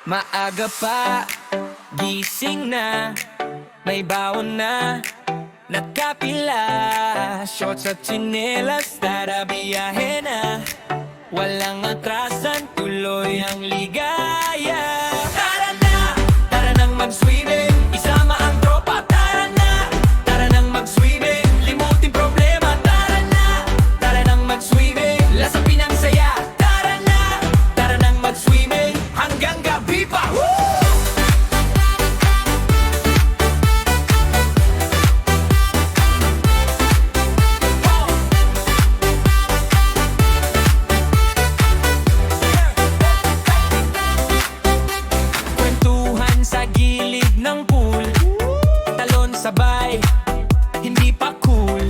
Maaga pa, gising na, may baon na, nakapila, shorts at tsinelas, tara biyahe na. Walang atrasan, tuloy ang ligaya. Tara nang mag-swimming, isama ang tropa. Tara nang mag-swimming, limutin problema. Tara nang mag-swimming, lasapin ang saya. Tara nang mag-swimming, hanggang gabi pa. Sa gilid ng pool, talon sabay, hindi pa cool.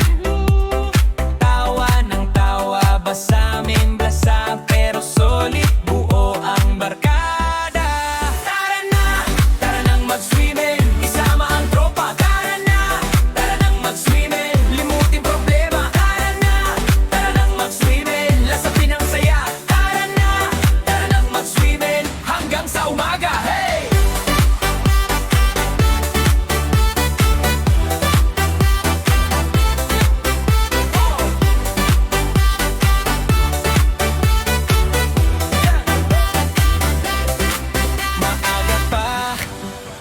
Tawa ng tawa, basa min basa, pero solid buo ang barkada. Tara nang mag-swimming, isama ang tropa. Tara nang mag-swimming, limutin problema. Tara nang mag-swimming, lasapin ang saya. Tara nang mag-swimming, hanggang sa umaga. Hey!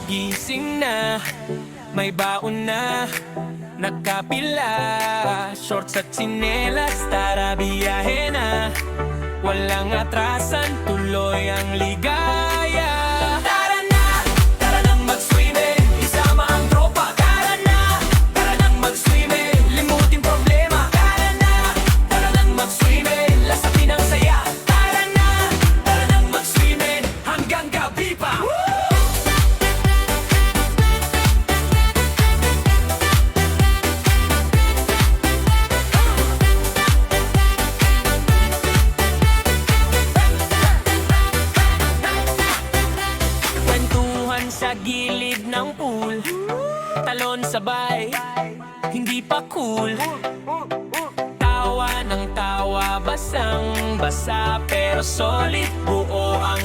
Gising na, may baon na, nakapila, shorts at tsinelas, tara biyahe na. Walang atrasan, tuloy ang ligaya. Tara nang mag-swimming, isama ang tropa. Tara nang mag-swimming, limutin problema. Tara nang mag-swimming, lasapin ang saya. Tara nang mag-swimming, hanggang gabi pa. Sa gilid ng pool, talon sabay, hindi pa cool. Tawa ng tawa, basang basa, pero solid buo ang